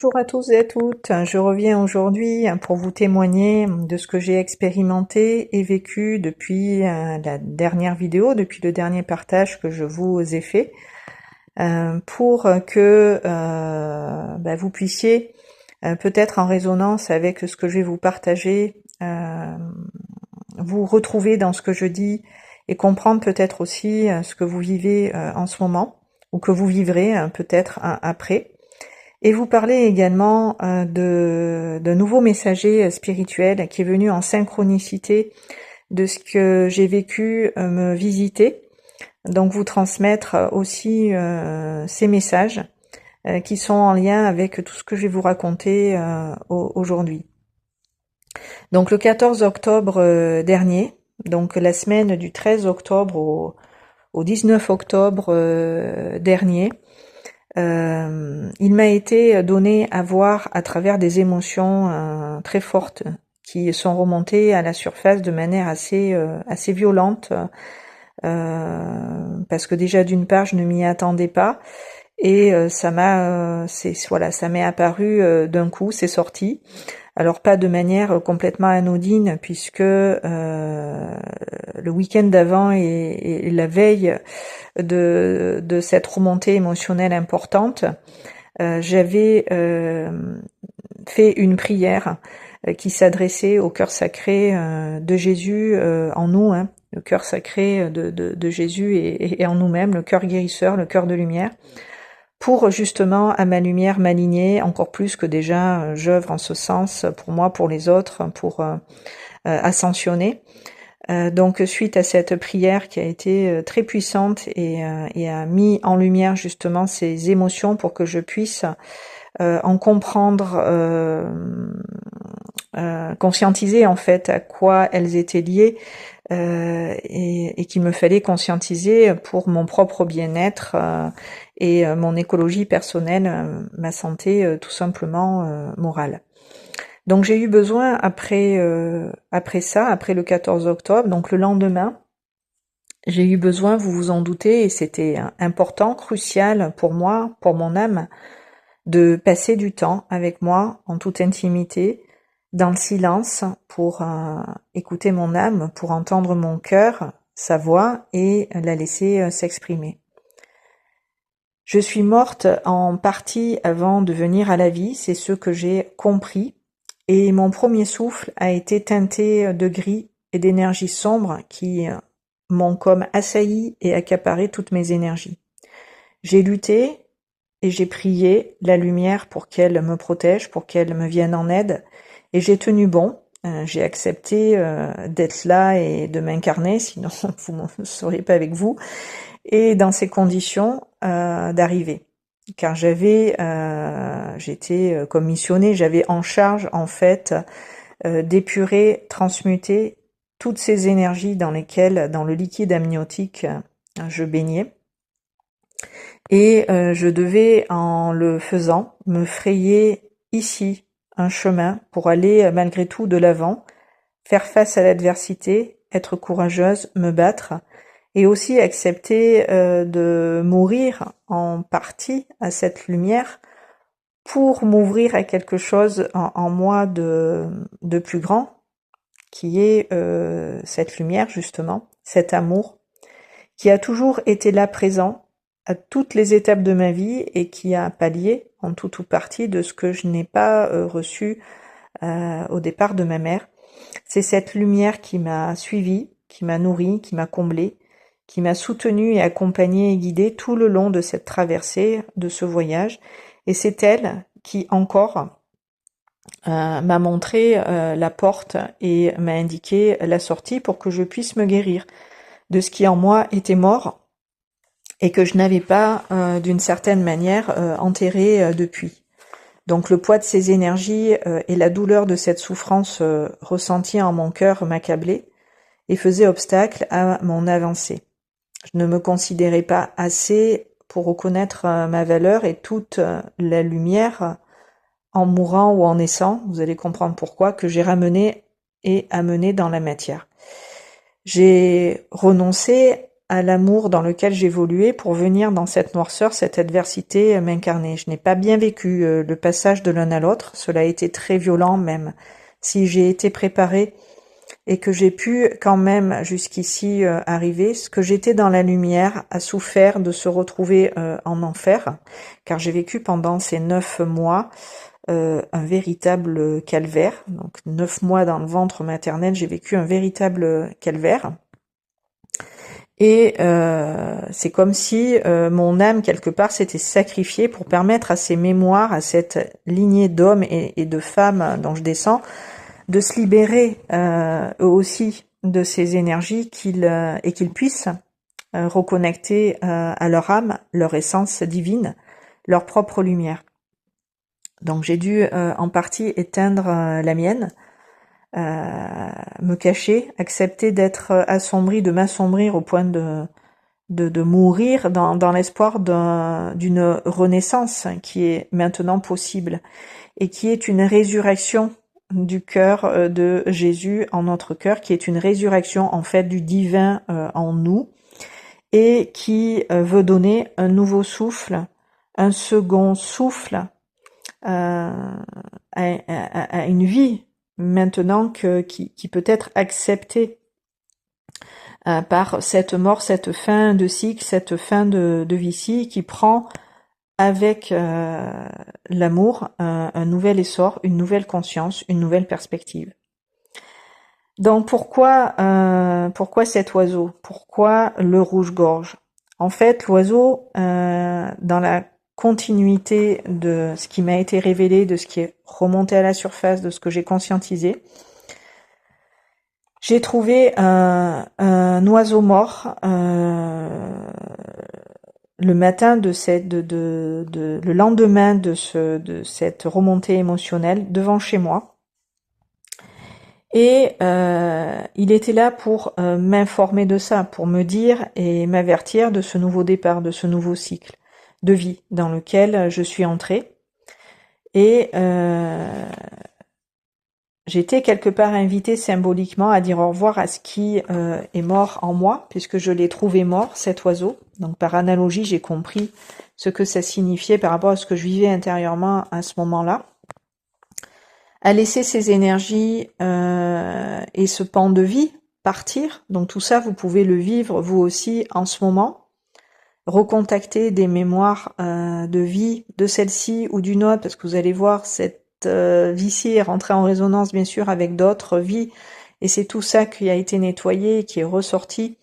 Bonjour à tous et à toutes, je reviens aujourd'hui pour vous témoigner de ce que j'ai expérimenté et vécu depuis la dernière vidéo, depuis le dernier partage que je vous ai fait, pour que vous puissiez, peut-être en résonance avec ce que je vais vous partager, vous retrouver dans ce que je dis et comprendre peut-être aussi ce que vous vivez en ce moment ou que vous vivrez peut-être après. Et vous parlez également de nouveaux messagers spirituels qui est venu en synchronicité de ce que j'ai vécu me visiter. Donc vous transmettre aussi ces messages qui sont en lien avec tout ce que je vais vous raconter aujourd'hui. Donc le 14 octobre dernier, donc la semaine du 13 octobre au 19 octobre dernier, il m'a été donné à voir à travers des émotions très fortes qui sont remontées à la surface de manière assez violente, parce que déjà d'une part je ne m'y attendais pas et ça m'est apparu d'un coup, c'est sorti. Alors pas de manière complètement anodine puisque le week-end d'avant et la veille de cette remontée émotionnelle importante, j'avais fait une prière qui s'adressait au cœur sacré de Jésus en nous, le cœur sacré de Jésus et en nous-mêmes, le cœur guérisseur, le cœur de lumière, pour justement à ma lumière m'aligner encore plus que déjà j'œuvre en ce sens pour moi, pour les autres, pour ascensionner. Donc suite à cette prière qui a été très puissante et a mis en lumière justement ces émotions pour que je puisse en comprendre, conscientiser en fait à quoi elles étaient liées et qu'il me fallait conscientiser pour mon propre bien-être et mon écologie personnelle, ma santé tout simplement morale. Donc j'ai eu besoin après ça, après le 14 octobre, donc le lendemain, j'ai eu besoin, vous vous en doutez, et c'était important, crucial pour moi, pour mon âme, de passer du temps avec moi en toute intimité, dans le silence, pour écouter mon âme, pour entendre mon cœur, sa voix, et la laisser s'exprimer. Je suis morte en partie avant de venir à la vie, c'est ce que j'ai compris. Et mon premier souffle a été teinté de gris et d'énergies sombres qui m'ont comme assailli et accaparé toutes mes énergies. J'ai lutté et j'ai prié la lumière pour qu'elle me protège, pour qu'elle me vienne en aide. Et j'ai tenu bon, j'ai accepté d'être là et de m'incarner, sinon vous ne seriez pas avec vous. Et dans ces conditions, d'arriver. Car j'étais comme missionnée, j'avais en charge en fait d'épurer, transmuter toutes ces énergies dans lesquelles, dans le liquide amniotique, je baignais. Et je devais, en le faisant, me frayer ici un chemin pour aller malgré tout de l'avant, faire face à l'adversité, être courageuse, me battre, et aussi accepter de mourir en partie à cette lumière pour m'ouvrir à quelque chose en moi de plus grand, qui est cette lumière justement, cet amour, qui a toujours été là présent à toutes les étapes de ma vie et qui a pallié en tout ou partie de ce que je n'ai pas reçu au départ de ma mère. C'est cette lumière qui m'a suivie, qui m'a nourrie, qui m'a comblée, qui m'a soutenue et accompagnée et guidée tout le long de cette traversée, de ce voyage. Et c'est elle qui encore m'a montré la porte et m'a indiqué la sortie pour que je puisse me guérir de ce qui en moi était mort et que je n'avais pas d'une certaine manière enterré depuis. Donc le poids de ces énergies et la douleur de cette souffrance ressentie en mon cœur m'accablaient et faisait obstacle à mon avancée. Je ne me considérais pas assez pour reconnaître ma valeur et toute la lumière en mourant ou en naissant, vous allez comprendre pourquoi, que j'ai ramené et amené dans la matière. J'ai renoncé à l'amour dans lequel j'évoluais pour venir dans cette noirceur, cette adversité m'incarner. Je n'ai pas bien vécu le passage de l'un à l'autre. Cela a été très violent même. Si j'ai été préparée et que j'ai pu quand même jusqu'ici arriver, ce que j'étais dans la lumière a souffert de se retrouver en enfer, car j'ai vécu pendant ces 9 mois un véritable calvaire. Donc 9 mois dans le ventre maternel, j'ai vécu un véritable calvaire. Et c'est comme si mon âme, quelque part, s'était sacrifiée pour permettre à ces mémoires, à cette lignée d'hommes et de femmes dont je descends, de se libérer eux aussi de ces énergies et qu'ils puissent reconnecter à leur âme, leur essence divine, leur propre lumière. Donc j'ai dû en partie éteindre la mienne, me cacher, accepter d'être assombri, de m'assombrir au point de mourir dans l'espoir d'une renaissance qui est maintenant possible et qui est une résurrection du cœur de Jésus en notre cœur, qui est une résurrection en fait du divin en nous et qui veut donner un nouveau souffle, un second souffle à une vie maintenant qui peut être acceptée par cette mort, cette fin de cycle, cette fin de vie-ci qui prend avec l'amour un nouvel essor, une nouvelle conscience, une nouvelle perspective. Donc pourquoi cet oiseau? Pourquoi le rouge-gorge? En fait, l'oiseau, dans la continuité de ce qui m'a été révélé, de ce qui est remonté à la surface, de ce que j'ai conscientisé, j'ai trouvé un oiseau mort le matin le lendemain de cette remontée émotionnelle devant chez moi. Et il était là pour m'informer de ça, pour me dire et m'avertir de ce nouveau départ, de ce nouveau cycle de vie dans lequel je suis entrée. Et j'étais quelque part invitée symboliquement à dire au revoir à ce qui est mort en moi, puisque je l'ai trouvé mort, cet oiseau. Donc par analogie, j'ai compris ce que ça signifiait par rapport à ce que je vivais intérieurement à ce moment-là. À laisser ces énergies et ce pan de vie partir. Donc tout ça, vous pouvez le vivre vous aussi en ce moment. Recontacter des mémoires de vie de celle-ci ou d'une autre, parce que vous allez voir, cette vie-ci est rentrée en résonance bien sûr avec d'autres vies, et c'est tout ça qui a été nettoyé, qui est ressorti.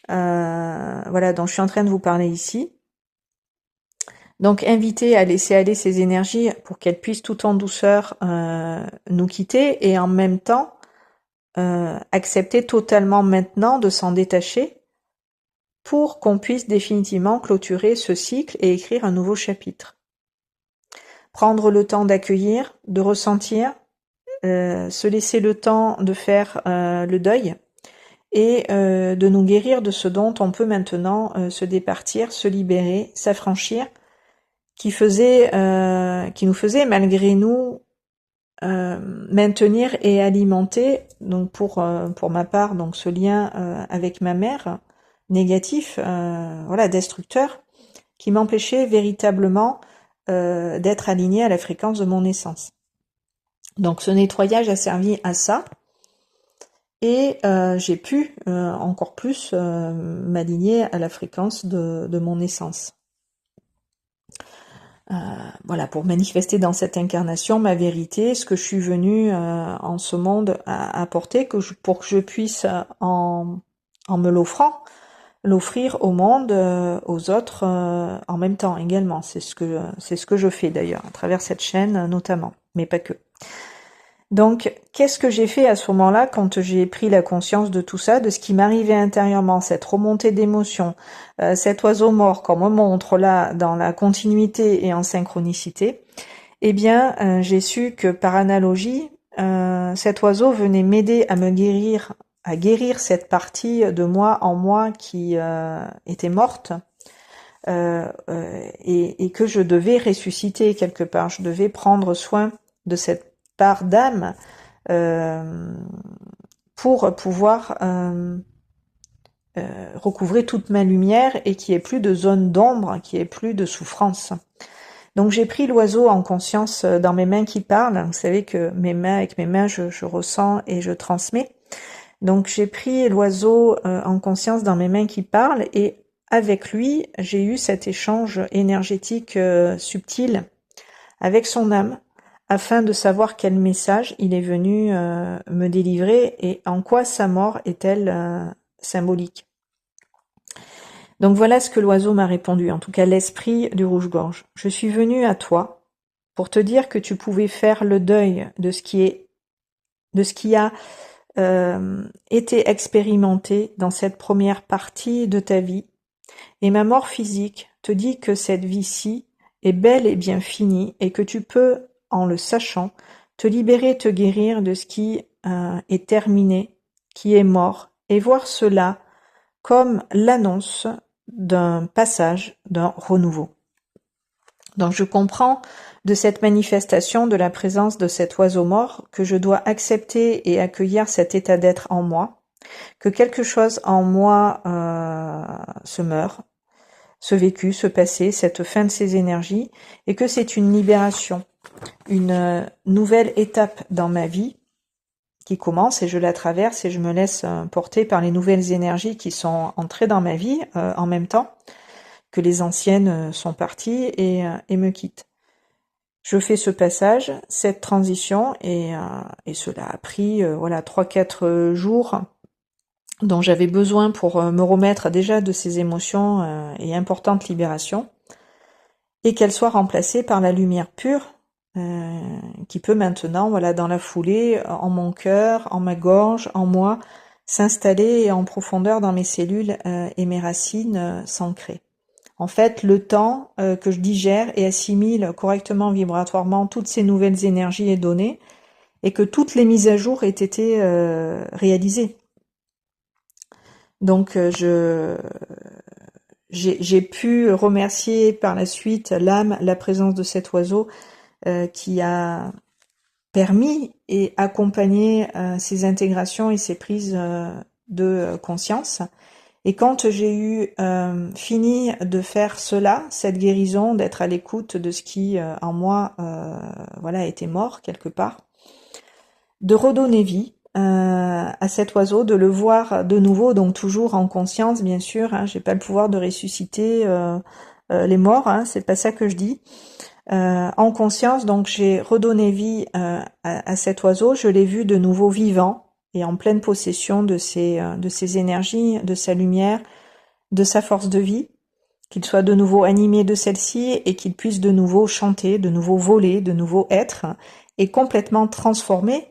Voilà, dont je suis en train de vous parler ici. Donc inviter à laisser aller ces énergies pour qu'elles puissent tout en douceur nous quitter et en même temps accepter totalement maintenant de s'en détacher pour qu'on puisse définitivement clôturer ce cycle et écrire un nouveau chapitre. Prendre le temps d'accueillir, de ressentir, se laisser le temps de faire le deuil et de nous guérir de ce dont on peut maintenant se départir, se libérer, s'affranchir, qui nous faisait malgré nous maintenir et alimenter, donc pour ma part, donc ce lien avec ma mère négatif, voilà, destructeur, qui m'empêchait véritablement d'être aligné à la fréquence de mon essence. Donc ce nettoyage a servi à ça, et j'ai pu encore plus m'aligner à la fréquence de mon essence. Voilà, pour manifester dans cette incarnation ma vérité, ce que je suis venue en ce monde à apporter, pour que je puisse, en me l'offrir au monde, aux autres en même temps également. C'est ce que je fais d'ailleurs, à travers cette chaîne notamment, mais pas que. Donc, qu'est-ce que j'ai fait à ce moment-là quand j'ai pris la conscience de tout ça, de ce qui m'arrivait intérieurement, cette remontée d'émotions, cet oiseau mort qu'on me montre là dans la continuité et en synchronicité? Eh bien, j'ai su que par analogie, cet oiseau venait m'aider à à guérir cette partie de moi en moi qui était morte et que je devais ressusciter quelque part. Je devais prendre soin de cette part d'âme pour pouvoir recouvrer toute ma lumière et qu'il n'y ait plus de zone d'ombre, qu'il n'y ait plus de souffrance. Donc j'ai pris l'oiseau en conscience dans mes mains qui parlent. Vous savez que avec mes mains, je ressens et je transmets. Donc j'ai pris l'oiseau en conscience dans mes mains qui parlent et avec lui, j'ai eu cet échange énergétique subtil avec son âme afin de savoir quel message il est venu me délivrer et en quoi sa mort est-elle symbolique. Donc voilà ce que l'oiseau m'a répondu, en tout cas l'esprit du rouge-gorge. Je suis venu à toi pour te dire que tu pouvais faire le deuil de ce qui a été expérimenté dans cette première partie de ta vie. Et ma mort physique te dit que cette vie-ci est belle et bien finie et que tu peux, en le sachant, te libérer, te guérir de ce qui est terminé, qui est mort, et voir cela comme l'annonce d'un passage, d'un renouveau. Donc je comprends de cette manifestation de la présence de cet oiseau mort que je dois accepter et accueillir cet état d'être en moi, que quelque chose en moi se meurt, ce vécu, ce passé, cette fin de ces énergies, et que c'est une libération, une nouvelle étape dans ma vie qui commence et je la traverse et je me laisse porter par les nouvelles énergies qui sont entrées dans ma vie en même temps que les anciennes sont parties et me quittent. Je fais ce passage, cette transition et cela a pris 3-4 jours dont j'avais besoin pour me remettre déjà de ces émotions et importantes libérations et qu'elles soient remplacées par la lumière pure qui peut maintenant, dans la foulée, en mon cœur, en ma gorge, en moi, s'installer en profondeur dans mes cellules et mes racines s'ancrer. En fait, le temps que je digère et assimile correctement vibratoirement toutes ces nouvelles énergies et données et que toutes les mises à jour aient été réalisées. Donc j'ai pu remercier par la suite l'âme, la présence de cet oiseau qui a permis et accompagné ces intégrations et ces prises de conscience. Et quand j'ai eu fini de faire cela, cette guérison, d'être à l'écoute de ce qui en moi était mort quelque part, de redonner vie à cet oiseau, de le voir de nouveau, donc toujours en conscience bien sûr, j'ai pas le pouvoir de ressusciter les morts, c'est pas ça que je dis. En conscience, donc j'ai redonné vie à cet oiseau, je l'ai vu de nouveau vivant et en pleine possession de ses énergies, de sa lumière, de sa force de vie, qu'il soit de nouveau animé de celle-ci et qu'il puisse de nouveau chanter, de nouveau voler, de nouveau être et complètement transformé,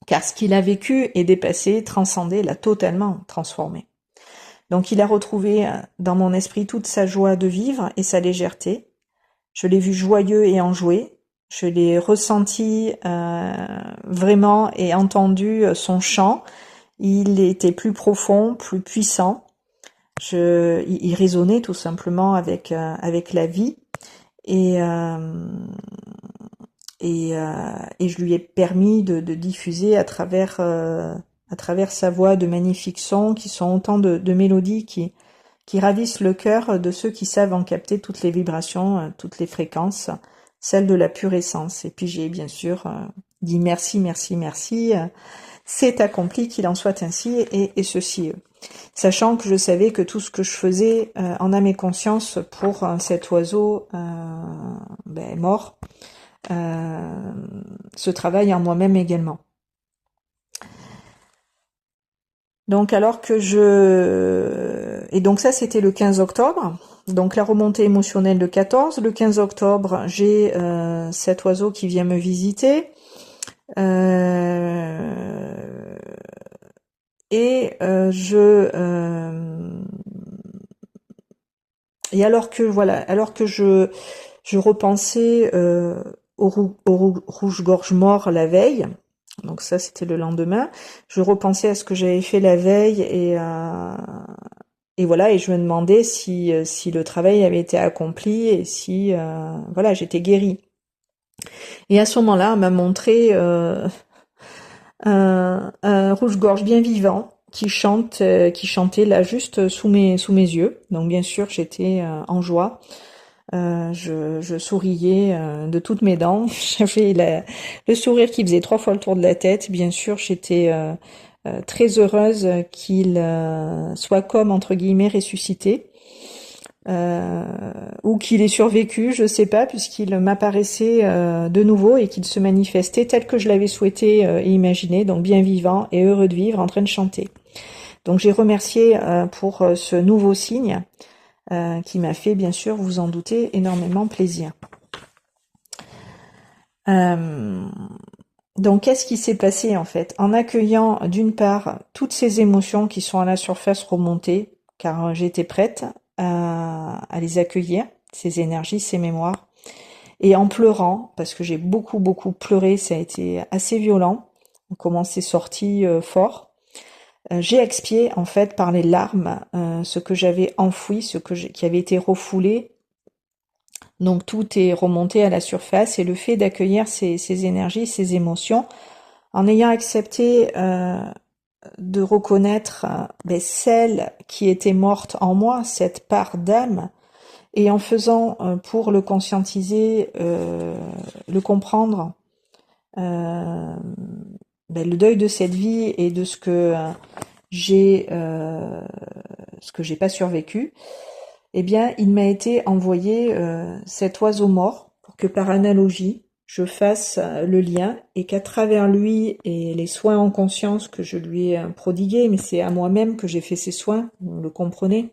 car ce qu'il a vécu et dépassé, transcendé, l'a totalement transformé. Donc il a retrouvé dans mon esprit toute sa joie de vivre et sa légèreté. Je l'ai vu joyeux et enjoué. Je l'ai ressenti vraiment et entendu son chant. Il était plus profond, plus puissant. Il résonnait tout simplement avec la vie et je lui ai permis de diffuser à travers sa voix de magnifiques sons qui sont autant de mélodies qui ravissent le cœur de ceux qui savent en capter toutes les vibrations, toutes les fréquences, celles de la pure essence. Et puis j'ai bien sûr dit merci, merci, merci, c'est accompli, qu'il en soit ainsi, et ceci. Sachant que je savais que tout ce que je faisais en âme et conscience pour cet oiseau mort, ce travail en moi-même également. Donc et donc ça c'était le 15 octobre, donc la remontée émotionnelle le 14, le 15 octobre j'ai cet oiseau qui vient me visiter, et alors que je repensais au rouge-gorge mort la veille, donc ça c'était le lendemain, je repensais à ce que j'avais fait la veille et je me demandais si le travail avait été accompli et si j'étais guérie. Et à ce moment-là, on m'a montré un rouge-gorge bien vivant qui chantait là juste sous mes yeux. Donc bien sûr, j'étais en joie. Je souriais de toutes mes dents. J'avais le sourire qui faisait 3 fois le tour de la tête. Bien sûr, j'étais très heureuse qu'il soit comme entre guillemets ressuscité. Ou qu'il ait survécu, je sais pas, puisqu'il m'apparaissait de nouveau et qu'il se manifestait tel que je l'avais souhaité et imaginé, donc bien vivant et heureux de vivre, en train de chanter. Donc j'ai remercié pour ce nouveau signe qui m'a fait, bien sûr, vous en doutez, énormément plaisir. Donc qu'est-ce qui s'est passé en fait? En accueillant d'une part toutes ces émotions qui sont à la surface remontées, car j'étais prête à les accueillir, ces énergies, ces mémoires, et en pleurant, parce que j'ai beaucoup pleuré, ça a été assez violent, comment c'est sorti fort. J'ai expié en fait par les larmes ce que j'avais enfoui, qui avait été refoulé. Donc tout est remonté à la surface et le fait d'accueillir ces énergies, ces émotions, en ayant accepté de reconnaître celle qui était morte en moi, cette part d'âme, et en faisant pour le conscientiser, le comprendre, le deuil de cette vie et de ce que j'ai pas survécu, eh bien, il m'a été envoyé cet oiseau mort pour que par analogie, je fasse le lien et qu'à travers lui et les soins en conscience que je lui ai prodigués, mais c'est à moi-même que j'ai fait ces soins, vous le comprenez,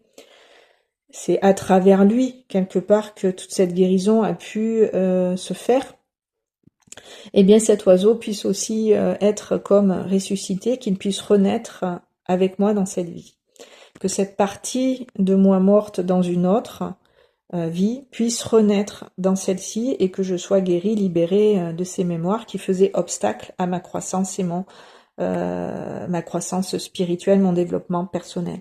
c'est à travers lui, quelque part, que toute cette guérison a pu se faire. Eh bien, cet oiseau puisse aussi être comme ressuscité, qu'il puisse renaître avec moi dans cette vie. Que cette partie de moi morte dans une autre vie puisse renaître dans celle-ci et que je sois guérie, libérée de ces mémoires qui faisaient obstacle à ma croissance et ma croissance spirituelle, mon développement personnel.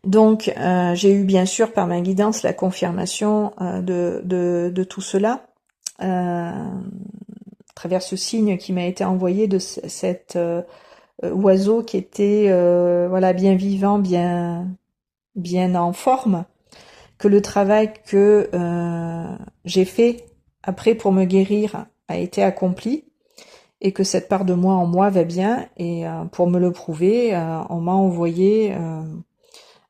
Donc, j'ai eu bien sûr par ma guidance la confirmation de tout cela à travers ce signe qui m'a été envoyé de cet oiseau qui était bien vivant, bien en forme, que le travail que j'ai fait après pour me guérir a été accompli et que cette part de moi en moi va bien et pour me le prouver, on m'a envoyé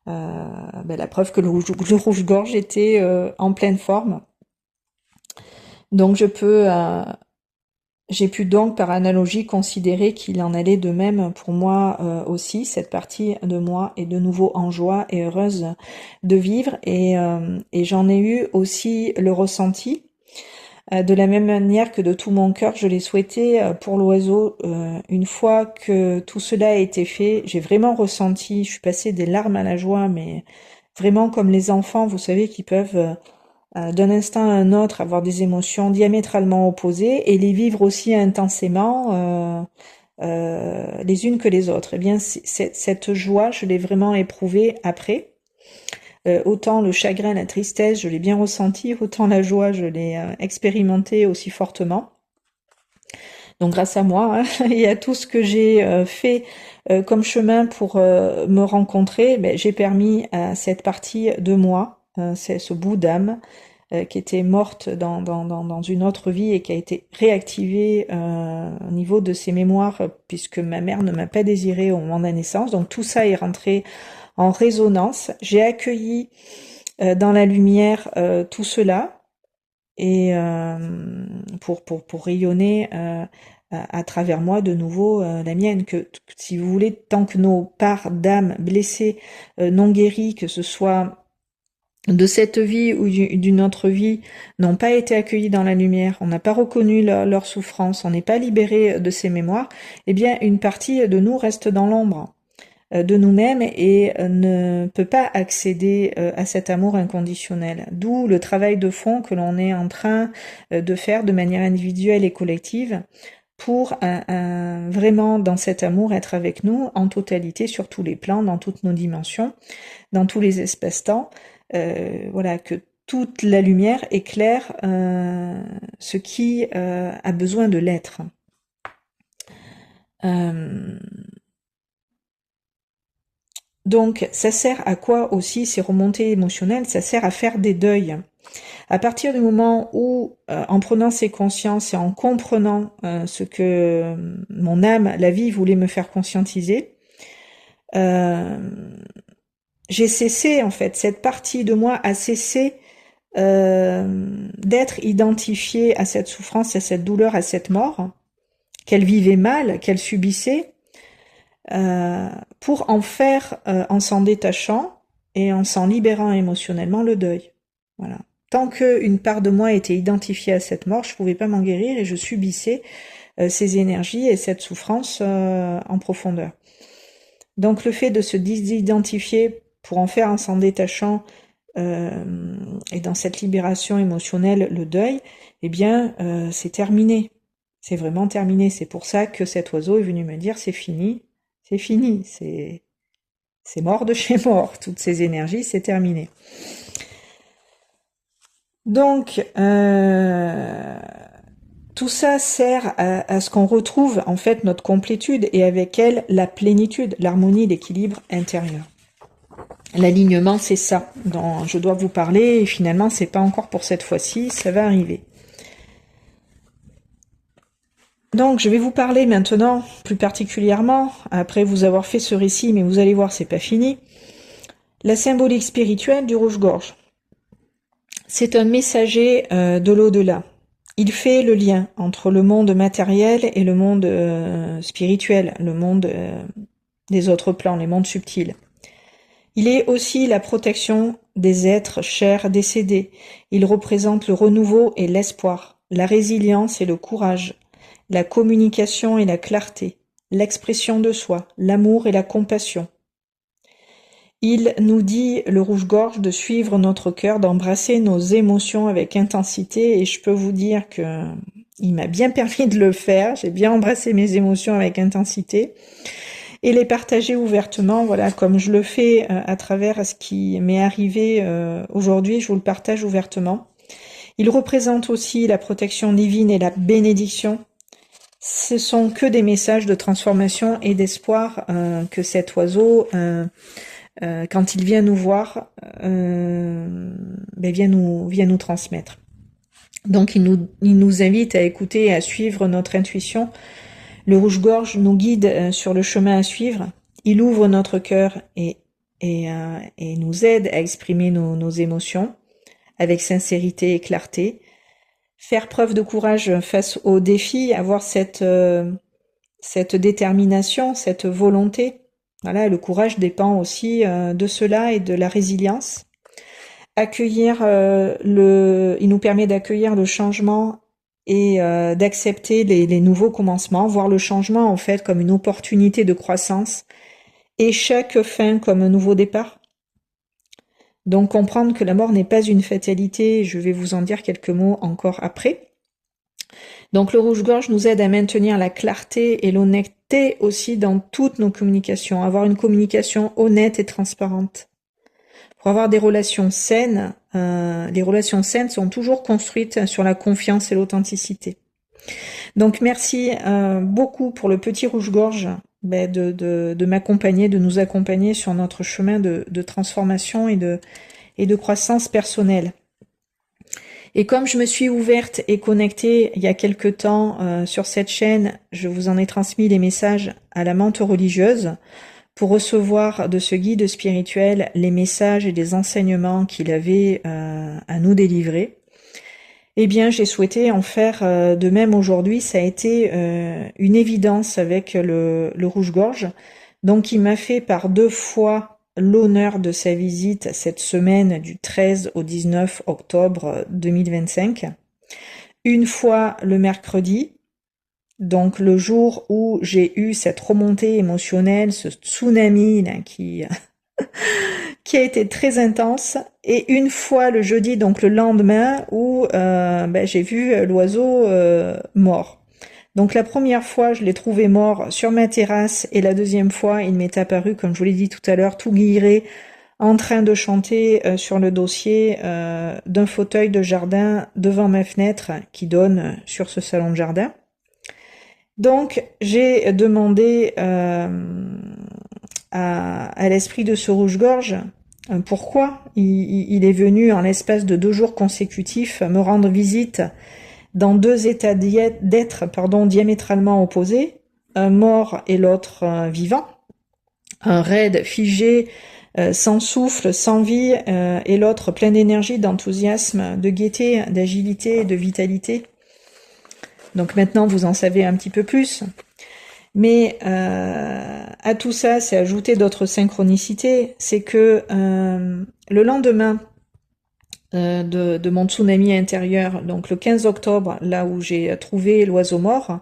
la preuve que le rouge-gorge était en pleine forme. Donc j'ai pu donc par analogie considérer qu'il en allait de même pour moi aussi, cette partie de moi est de nouveau en joie et heureuse de vivre et j'en ai eu aussi le ressenti de la même manière que de tout mon cœur je l'ai souhaité pour l'oiseau. Une fois que tout cela a été fait, j'ai vraiment ressenti, je suis passée des larmes à la joie, mais vraiment comme les enfants, vous savez, qui peuvent d'un instant à un autre avoir des émotions diamétralement opposées et les vivre aussi intensément les unes que les autres. Eh bien, cette joie, je l'ai vraiment éprouvée après. Autant le chagrin, la tristesse, je l'ai bien ressenti, autant la joie, je l'ai expérimentée aussi fortement. Donc grâce à moi et à tout ce que j'ai fait comme chemin pour me rencontrer, j'ai permis à cette partie de moi, c'est ce bout d'âme, qui était morte dans une autre vie et qui a été réactivée au niveau de ses mémoires puisque ma mère ne m'a pas désirée au moment de la naissance. Donc tout ça est rentré en résonance. J'ai accueilli dans la lumière tout cela et pour rayonner à travers moi de nouveau la mienne. Que si vous voulez, tant que nos parts d'âme blessées non guéries, que ce soit de cette vie ou d'une autre vie, n'ont pas été accueillis dans la lumière, on n'a pas reconnu leur souffrance, on n'est pas libéré de ces mémoires, eh bien une partie de nous reste dans l'ombre de nous-mêmes et ne peut pas accéder à cet amour inconditionnel. D'où le travail de fond que l'on est en train de faire de manière individuelle et collective pour vraiment dans cet amour être avec nous en totalité sur tous les plans, dans toutes nos dimensions, dans tous les espaces-temps. Que toute la lumière éclaire ce qui a besoin de l'être. Donc, ça sert à quoi aussi ces remontées émotionnelles? Ça sert à faire des deuils. À partir du moment où, en prenant ces consciences et en comprenant ce que mon âme, la vie, voulait me faire conscientiser, j'ai cessé, en fait, cette partie de moi a cessé d'être identifiée à cette souffrance, à cette douleur, à cette mort, qu'elle vivait mal, qu'elle subissait, pour en faire, en s'en détachant et en s'en libérant émotionnellement, le deuil. Voilà. Tant qu'une part de moi était identifiée à cette mort, je pouvais pas m'en guérir et je subissais ces énergies et cette souffrance en profondeur. Donc le fait de se désidentifier pour en faire en s'en détachant et dans cette libération émotionnelle, le deuil, eh bien c'est terminé. C'est vraiment terminé. C'est pour ça que cet oiseau est venu me dire c'est fini, c'est mort de chez mort. Toutes ces énergies, c'est terminé. Donc, tout ça sert à ce qu'on retrouve en fait notre complétude et avec elle la plénitude, l'harmonie, l'équilibre intérieur. L'alignement, c'est ça dont je dois vous parler et finalement, c'est pas encore pour cette fois-ci, ça va arriver. Donc, je vais vous parler maintenant, plus particulièrement, après vous avoir fait ce récit, mais vous allez voir, c'est pas fini, la symbolique spirituelle du rouge-gorge. C'est un messager de l'au-delà. Il fait le lien entre le monde matériel et le monde spirituel, le monde des autres plans, les mondes subtils. Il est aussi la protection des êtres chers décédés. Il représente le renouveau et l'espoir, la résilience et le courage, la communication et la clarté, l'expression de soi, l'amour et la compassion. Il nous dit, le rouge-gorge, de suivre notre cœur, d'embrasser nos émotions avec intensité, et je peux vous dire que il m'a bien permis de le faire. J'ai bien embrassé mes émotions avec intensité et les partager ouvertement, voilà, comme je le fais à travers ce qui m'est arrivé aujourd'hui, je vous le partage ouvertement. Il représente aussi la protection divine et la bénédiction. Ce sont que des messages de transformation et d'espoir que cet oiseau quand il vient nous voir, vient nous transmettre. Donc il nous invite à écouter et à suivre notre intuition. Le rouge-gorge nous guide sur le chemin à suivre. Il ouvre notre cœur et nous aide à exprimer nos émotions avec sincérité et clarté. Faire preuve de courage face aux défis, avoir cette détermination, cette volonté. Voilà, le courage dépend aussi de cela et de la résilience. Accueillir il nous permet d'accueillir le changement et d'accepter les nouveaux commencements, voir le changement en fait comme une opportunité de croissance et chaque fin comme un nouveau départ. Donc comprendre que la mort n'est pas une fatalité, je vais vous en dire quelques mots encore après. Donc le rouge-gorge nous aide à maintenir la clarté et l'honnêteté aussi dans toutes nos communications, avoir une communication honnête et transparente. Pour avoir des relations saines, les relations saines sont toujours construites sur la confiance et l'authenticité. Donc merci beaucoup pour le petit rouge-gorge de m'accompagner, de nous accompagner sur notre chemin de transformation et de croissance personnelle. Et comme je me suis ouverte et connectée il y a quelque temps sur cette chaîne, je vous en ai transmis les messages à la menthe religieuse pour recevoir de ce guide spirituel les messages et les enseignements qu'il avait à nous délivrer. Eh bien, j'ai souhaité en faire de même aujourd'hui. Ça a été une évidence avec le rouge-gorge. Donc, il m'a fait par 2 fois l'honneur de sa visite cette semaine du 13 au 19 octobre 2025. Une fois le mercredi, donc le jour où j'ai eu cette remontée émotionnelle, ce tsunami là, qui a été très intense, et une fois le jeudi, donc le lendemain, où j'ai vu l'oiseau mort. Donc la première fois, je l'ai trouvé mort sur ma terrasse, et la deuxième fois, il m'est apparu, comme je vous l'ai dit tout à l'heure, tout guilleret, en train de chanter sur le dossier d'un fauteuil de jardin devant ma fenêtre qui donne sur ce salon de jardin. Donc j'ai demandé à l'esprit de ce rouge-gorge pourquoi il est venu en l'espace de 2 jours consécutifs me rendre visite dans 2 états d'être diamétralement opposés, un mort et l'autre vivant, un raide figé, sans souffle, sans vie, et l'autre plein d'énergie, d'enthousiasme, de gaieté, d'agilité et de vitalité. Donc maintenant vous en savez un petit peu plus. Mais à tout ça, c'est ajouter d'autres synchronicités. C'est que le lendemain de mon tsunami intérieur, donc le 15 octobre, là où j'ai trouvé l'oiseau mort,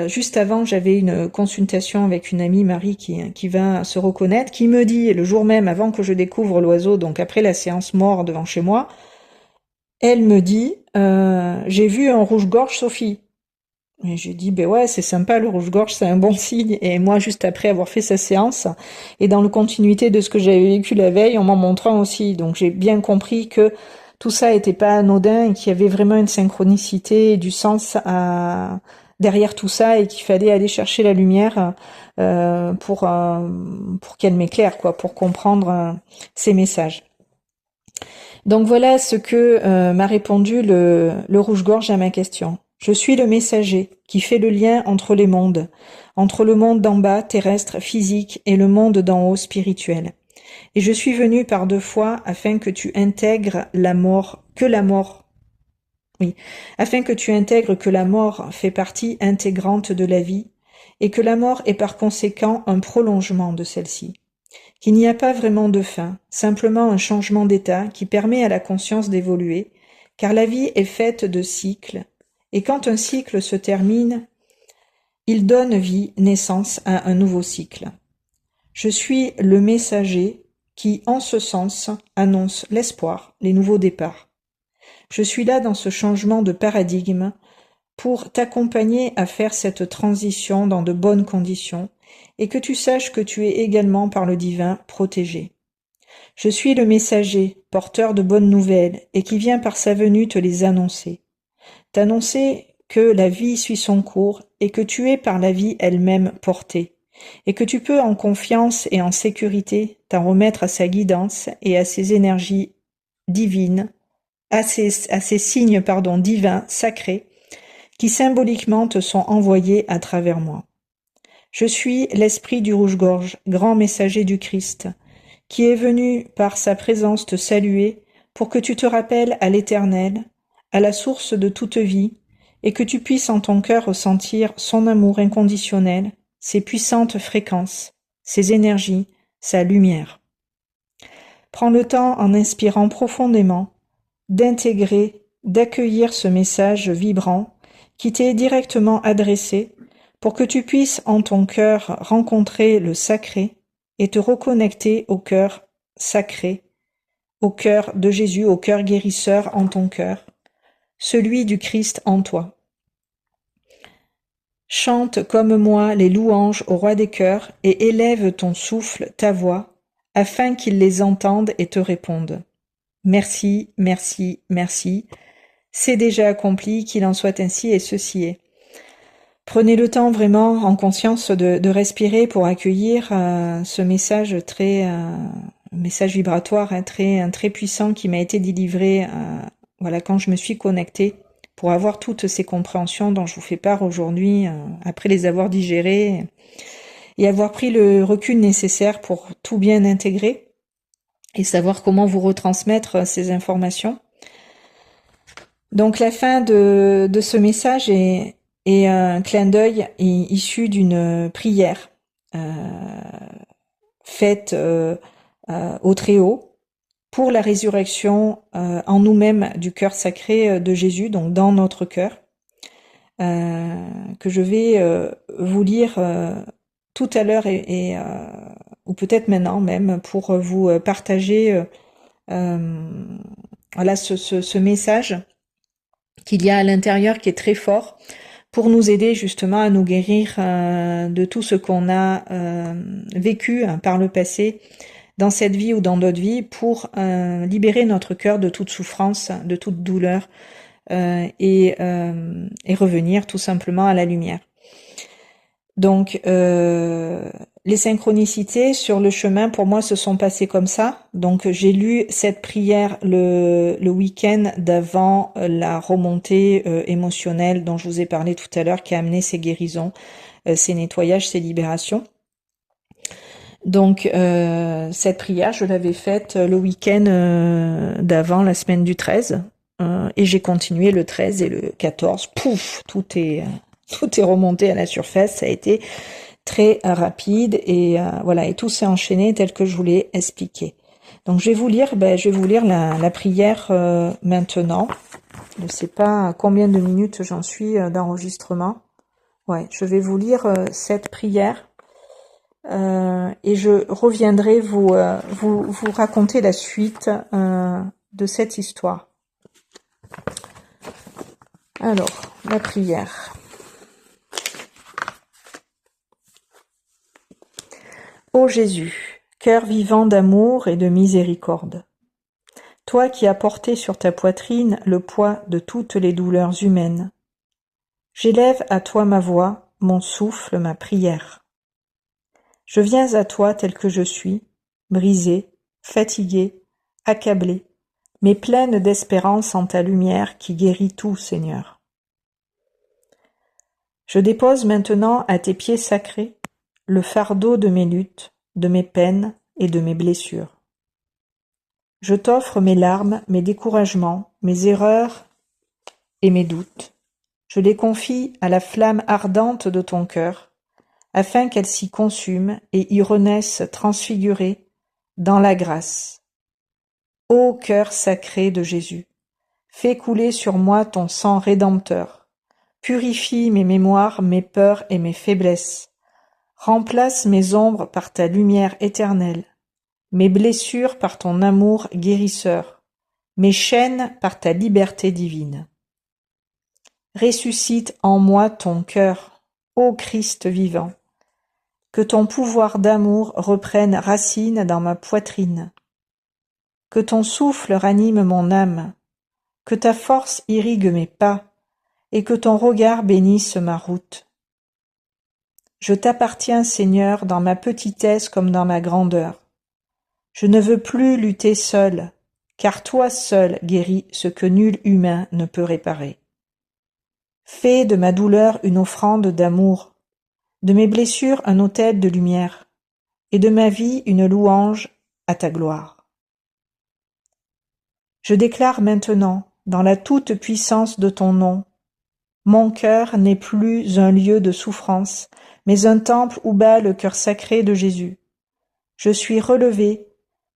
juste avant, j'avais une consultation avec une amie, Marie, qui va se reconnaître, qui me dit, le jour même, avant que je découvre l'oiseau, donc après la séance mort devant chez moi, elle me dit, j'ai vu un rouge-gorge, Sophie. Et j'ai dit, ben ouais, c'est sympa, le rouge-gorge, c'est un bon signe. Et moi, juste après avoir fait sa séance, et dans la continuité de ce que j'avais vécu la veille, on m'en montrant aussi. Donc j'ai bien compris que tout ça était pas anodin et qu'il y avait vraiment une synchronicité et du sens derrière tout ça et qu'il fallait aller chercher la lumière pour qu'elle m'éclaire, quoi, pour comprendre ces messages. Donc voilà ce que m'a répondu le rouge-gorge à ma question. Je suis le messager qui fait le lien entre les mondes, entre le monde d'en bas, terrestre, physique, et le monde d'en haut, spirituel. Et je suis venu par 2 fois afin que tu intègres afin que tu intègres que la mort fait partie intégrante de la vie, et que la mort est par conséquent un prolongement de celle-ci. Qu'il n'y a pas vraiment de fin, simplement un changement d'état qui permet à la conscience d'évoluer, car la vie est faite de cycles, et quand un cycle se termine, il donne vie, naissance à un nouveau cycle. Je suis le messager qui, en ce sens, annonce l'espoir, les nouveaux départs. Je suis là dans ce changement de paradigme pour t'accompagner à faire cette transition dans de bonnes conditions et que tu saches que tu es également par le divin protégé. Je suis le messager, porteur de bonnes nouvelles et qui vient par sa venue te les annoncer. T'annoncer que la vie suit son cours et que tu es par la vie elle-même portée et que tu peux en confiance et en sécurité t'en remettre à sa guidance et à ses énergies divines, à ces signes divins, sacrés, qui symboliquement te sont envoyés à travers moi. Je suis l'esprit du rouge-gorge, grand messager du Christ, qui est venu par sa présence te saluer pour que tu te rappelles à l'Éternel, à la source de toute vie, et que tu puisses en ton cœur ressentir son amour inconditionnel, ses puissantes fréquences, ses énergies, sa lumière. Prends le temps, en inspirant profondément, d'intégrer, d'accueillir ce message vibrant qui t'est directement adressé pour que tu puisses en ton cœur rencontrer le sacré et te reconnecter au cœur sacré, au cœur de Jésus, au cœur guérisseur en ton cœur, celui du Christ en toi. Chante comme moi les louanges au roi des cœurs et élève ton souffle, ta voix, afin qu'il les entende et te réponde. Merci, merci, merci. C'est déjà accompli, qu'il en soit ainsi et ceci est. Prenez le temps vraiment en conscience de respirer pour accueillir ce message message vibratoire très puissant qui m'a été délivré quand je me suis connectée pour avoir toutes ces compréhensions dont je vous fais part aujourd'hui après les avoir digérées et avoir pris le recul nécessaire pour tout bien intégrer et savoir comment vous retransmettre ces informations. Donc la fin de ce message est un clin d'œil issu d'une prière faite au Très-Haut pour la résurrection en nous-mêmes du cœur sacré de Jésus, donc dans notre cœur, que je vais vous lire tout à l'heure ou peut-être maintenant même pour vous partager ce message qu'il y a à l'intérieur qui est très fort pour nous aider justement à nous guérir de tout ce qu'on a vécu par le passé dans cette vie ou dans d'autres vies pour libérer notre cœur de toute souffrance, de toute douleur et revenir tout simplement à la lumière. Donc, les synchronicités sur le chemin, pour moi, se sont passées comme ça. Donc, j'ai lu cette prière le week-end d'avant la remontée émotionnelle dont je vous ai parlé tout à l'heure, qui a amené ces guérisons, ces nettoyages, ces libérations. Donc, cette prière, je l'avais faite le week-end d'avant, la semaine du 13, et j'ai continué le 13 et le 14. Pouf, tout est remonté à la surface. Ça a été très rapide et voilà, et tout s'est enchaîné tel que je vous l'ai expliqué. Donc, je vais vous lire la prière maintenant. Je ne sais pas à combien de minutes j'en suis d'enregistrement. Ouais, je vais vous lire cette prière. Et je reviendrai vous raconter la suite de cette histoire. Alors, la prière. Ô Jésus, cœur vivant d'amour et de miséricorde, toi qui as porté sur ta poitrine le poids de toutes les douleurs humaines, j'élève à toi ma voix, mon souffle, ma prière. Je viens à toi tel que je suis, brisé, fatigué, accablé, mais pleine d'espérance en ta lumière qui guérit tout, Seigneur. Je dépose maintenant à tes pieds sacrés le fardeau de mes luttes, de mes peines et de mes blessures. Je t'offre mes larmes, mes découragements, mes erreurs et mes doutes. Je les confie à la flamme ardente de ton cœur, afin qu'elle s'y consume et y renaisse transfigurée dans la grâce. Ô cœur sacré de Jésus, fais couler sur moi ton sang rédempteur, purifie mes mémoires, mes peurs et mes faiblesses, remplace mes ombres par ta lumière éternelle, mes blessures par ton amour guérisseur, mes chaînes par ta liberté divine. Ressuscite en moi ton cœur, ô Christ vivant, que ton pouvoir d'amour reprenne racine dans ma poitrine, que ton souffle ranime mon âme, que ta force irrigue mes pas, et que ton regard bénisse ma route. Je t'appartiens, Seigneur, dans ma petitesse comme dans ma grandeur. Je ne veux plus lutter seul, car toi seul guéris ce que nul humain ne peut réparer. Fais de ma douleur une offrande d'amour, de mes blessures un autel de lumière, et de ma vie une louange à ta gloire. Je déclare maintenant, dans la toute-puissance de ton nom, mon cœur n'est plus un lieu de souffrance, mais un temple où bat le cœur sacré de Jésus. Je suis relevé,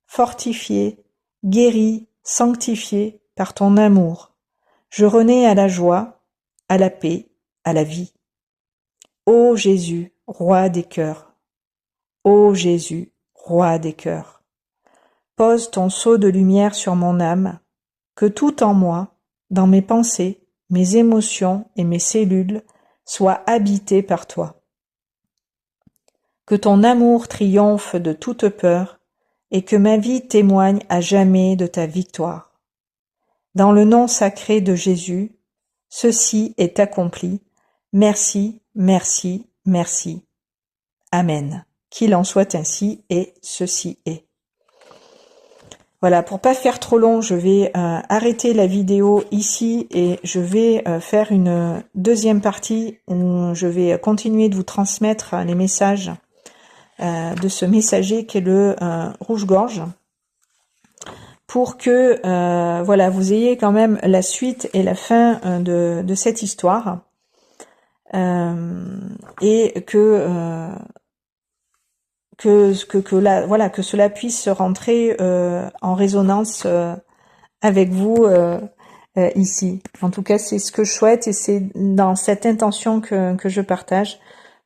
fortifié, guéri, sanctifié par ton amour. Je renais à la joie, à la paix, à la vie. Ô Jésus, roi des cœurs! Ô Jésus, roi des cœurs! Pose ton sceau de lumière sur mon âme, que tout en moi, dans mes pensées, mes émotions et mes cellules, soit habité par toi. Que ton amour triomphe de toute peur et que ma vie témoigne à jamais de ta victoire. Dans le nom sacré de Jésus, ceci est accompli. Merci, merci, merci. Amen. Qu'il en soit ainsi et ceci est. Voilà, pour pas faire trop long, je vais arrêter la vidéo ici et je vais faire une deuxième partie où je vais continuer de vous transmettre les messages de ce messager qui est le rouge-gorge, pour que voilà, vous ayez quand même la suite et la fin de cette histoire et que cela puisse rentrer en résonance avec vous ici. En tout cas, c'est ce que je souhaite et c'est dans cette intention que je partage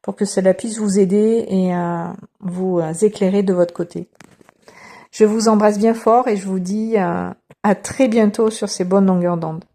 pour que cela puisse vous aider et vous éclairer de votre côté. Je vous embrasse bien fort et je vous dis à très bientôt sur ces bonnes longueurs d'onde.